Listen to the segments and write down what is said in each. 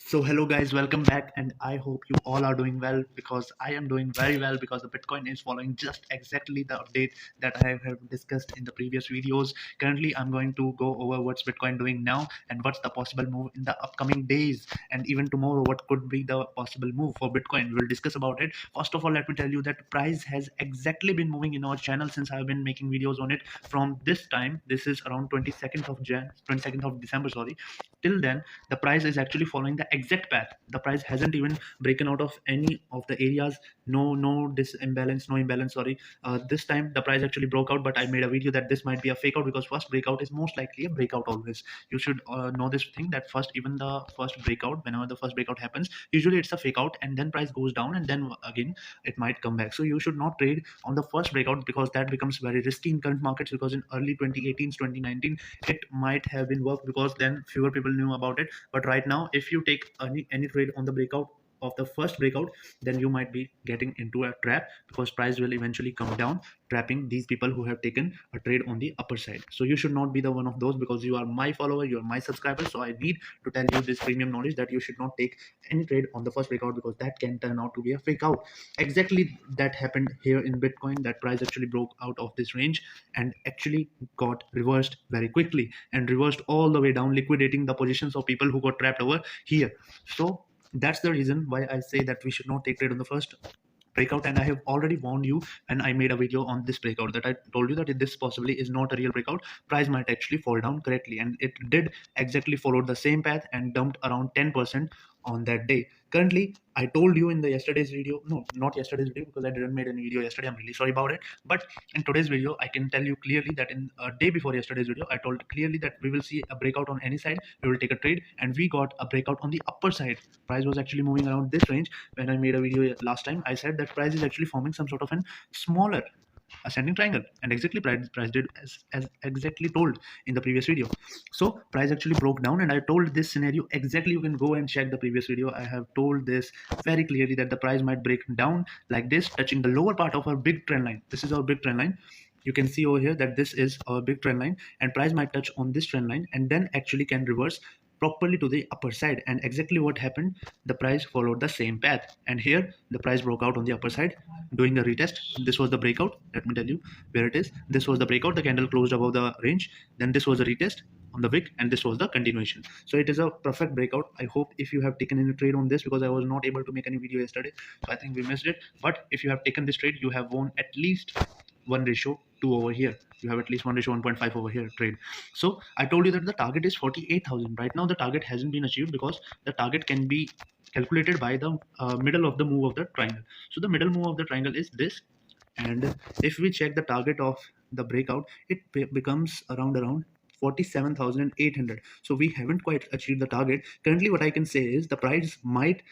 So hello guys, welcome back, and I hope you all are doing well because I am doing very well because the Bitcoin is following just exactly the update that I have discussed in the previous videos. Currently, I'm going to go over what's Bitcoin doing now and what's the possible move in the upcoming days, and even tomorrow what could be the possible move for Bitcoin. We'll discuss about it. First of all, let me tell you that price has exactly been moving in our channel since I've been making videos on it from this time. This is around 22nd of December, sorry. Till then the price is actually following the exact path. The price hasn't even broken out of any of the areas. No imbalance, sorry. This time the price actually broke out, but I made a video that this might be a fake out because first breakout is most likely a breakout always. You should know this thing that first, even the first breakout, whenever the first breakout happens, usually it's a fake out and then price goes down and then again it might come back. So you should not trade on the first breakout because that becomes very risky in current markets, because in early 2018 2019 it might have been worked because then fewer people knew about it. But right now, if you take any trade on the breakout of the first breakout, then you might be getting into a trap because price will eventually come down, trapping these people who have taken a trade on the upper side. So you should not be the one of those because you are my follower, you are my subscriber. So I need to tell you this premium knowledge that you should not take any trade on the first breakout because that can turn out to be a fake out. Exactly that happened here in Bitcoin. That price actually broke out of this range and actually got reversed very quickly and reversed all the way down, liquidating the positions of people who got trapped over here. So that's the reason why I say that we should not take trade on the first breakout. And I have already warned you, and I made a video on this breakout, that I told you that if this possibly is not a real breakout, price might actually fall down correctly, and it did exactly follow the same path and dumped around 10% on that day. Currently, I told you in the yesterday's video, no, not yesterday's video because I didn't make any video yesterday, I'm really sorry about it. But in today's video I can tell you clearly that in a day before yesterday's video I told clearly that we will see a breakout on any side, we will take a trade, and we got a breakout on the upper side. Price was actually moving around this range. When I made a video last time, I said that price is actually forming some sort of an smaller ascending triangle, and exactly price did as exactly told in the previous video. So price actually broke down, and I told this scenario exactly. You can go and check the previous video. I have told this very clearly that the price might break down like this, touching the lower part of our big trend line. This is our big trend line. You can see over here that this is our big trend line, and price might touch on this trend line and then actually can reverse properly to the upper side. And exactly what happened, the price followed the same path, and here the price broke out on the upper side doing a retest. This was the breakout. Let me tell you where it is. This was the breakout. The candle closed above the range. Then this was a retest on the wick, and this was the continuation. So it is a perfect breakout. I hope if you have taken any trade on this, because I was not able to make any video yesterday, so I think we missed it. But if you have taken this trade, you have won at least 1:2 over here. You have at least 1:1.5 over here trade. So I told you that the target is 48,000. Right now the target hasn't been achieved because the target can be calculated by the middle of the move of the triangle. So the middle move of the triangle is this, and if we check the target of the breakout, it becomes around 47,800. So we haven't quite achieved the target. Currently what I can say is the price might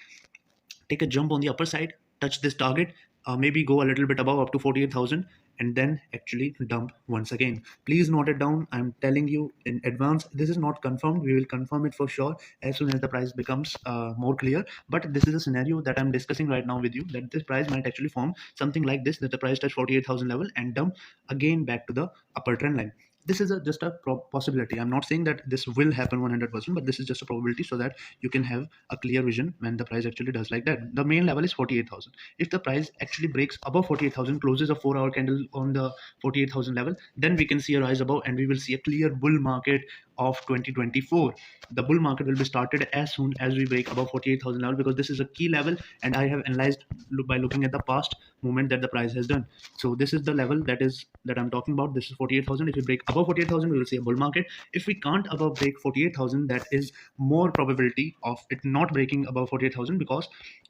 take a jump on the upper side, touch this target, maybe go a little bit above up to 48,000, and then actually dump once again. Please note it down. I'm telling you in advance. This is not confirmed. We will confirm it for sure as soon as the price becomes more clear. But this is a scenario that I'm discussing right now with you, that this price might actually form something like this, that the price touch 48,000 level and dump again back to the upper trend line. This is just a possibility. I'm not saying that this will happen 100%, but this is just a probability so that you can have a clear vision when the price actually does like that. The main level is 48,000. If the price actually breaks above 48,000, closes a 4-hour candle on the 48,000 level, then we can see a rise above and we will see a clear bull market of 2024. The bull market will be started as soon as we break above 48,000 level, because this is a key level, and I have analyzed by looking at the past movement that the price has done. So this is the level that I'm talking about. This is 48,000. If we break above 48,000, we will see a bull market. If we can't above break 48,000, that is more probability of it not breaking above 48,000, because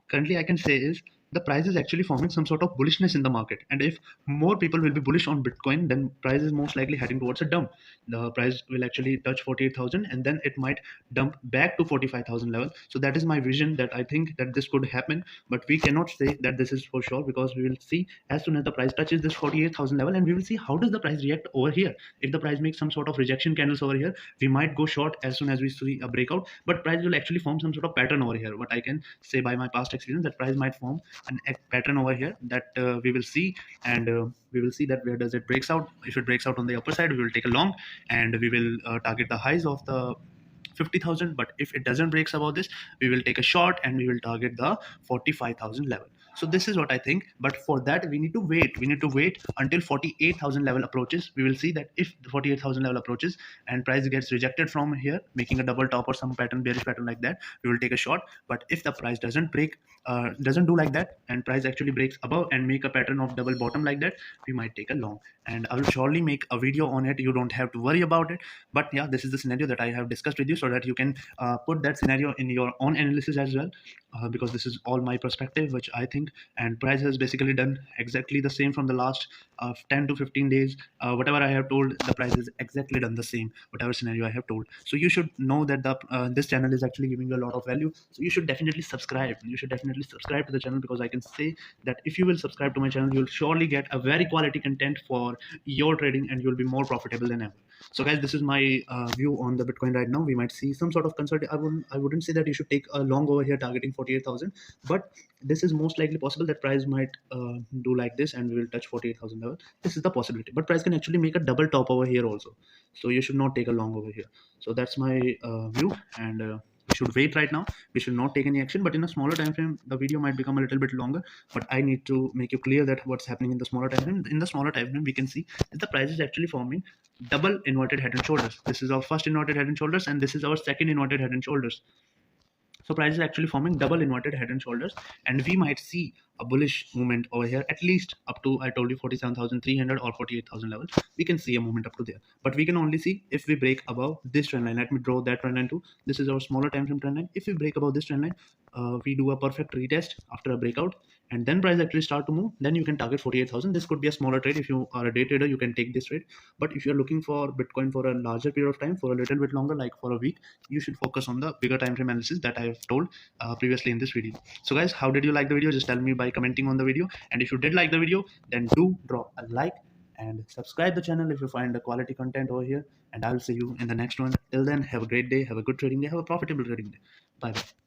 currently I can say is the price is actually forming some sort of bullishness in the market, and if more people will be bullish on Bitcoin, then price is most likely heading towards a dump. The price will actually touch 48,000 and then it might dump back to 45,000 level. So that is my vision, that I think that this could happen, but we cannot say that this is for sure, because we will see as soon as the price touches this 48,000 level, and we will see how does the price react over here. If the price makes some sort of rejection candles over here, we might go short as soon as we see a breakout, but price will actually form some sort of pattern over here. What I can say by my past experience, that price might form a pattern over here that we will see, and we will see that where does it breaks out. If it breaks out on the upper side, we will take a long, and we will target the highs of the 50,000. But if it doesn't breaks above this, we will take a short and we will target the 45,000 level. So this is what I think. But for that, we need to wait. We need to wait until 48,000 level approaches. We will see that if the 48,000 level approaches and price gets rejected from here, making a double top or some pattern, bearish pattern like that, we will take a short. But if the price doesn't break, doesn't do like that, and price actually breaks above and make a pattern of double bottom like that, we might take a long. And I will surely make a video on it. You don't have to worry about it. But yeah, this is the scenario that I have discussed with you, so that you can put that scenario in your own analysis as well, because this is all my perspective, which I think. And price has basically done exactly the same from the last 10 to 15 days. Whatever I have told, the price is exactly done the same, whatever scenario I have told. So you should know that the this channel is actually giving you a lot of value. So you should definitely subscribe. You should definitely subscribe to the channel, because I can say that if you will subscribe to my channel, you'll surely get a very quality content for your trading, and you'll be more profitable than ever. So guys, this is my view on the Bitcoin right now. We might see some sort of concern. I wouldn't say that you should take a long over here targeting 48,000, but this is most likely possible that price might do like this and we will touch 48,000 level. This is the possibility, but price can actually make a double top over here also. So you should not take a long over here. So that's my view. And we should wait right now. We should not take any action, but in a smaller time frame the video might become a little bit longer. But I need to make you clear that what's happening in the smaller time frame. In the smaller time frame, we can see that the price is actually forming double inverted head and shoulders. This is our first inverted head and shoulders, and this is our second inverted head and shoulders. So price is actually forming double inverted head and shoulders, and we might see a bullish movement over here, at least up to, I told you, 47,300 or 48,000 level. We can see a movement up to there, but we can only see if we break above this trend line. Let me draw that trend line too. This is our smaller time frame trend line. If we break above this trend line, we do a perfect retest after a breakout, and then price actually start to move. Then you can target 48,000. This could be a smaller trade. If you are a day trader, you can take this trade. But if you're looking for Bitcoin for a larger period of time, for a little bit longer, like for a week, you should focus on the bigger time frame analysis that I have told previously in this video. So guys, how did you like the video? Just tell me by commenting on the video. And if you did like the video, then do drop a like and subscribe the channel if you find the quality content over here. And I'll see you in the next one. Till then, have a great day, have a good trading day, have a profitable trading day. Bye bye.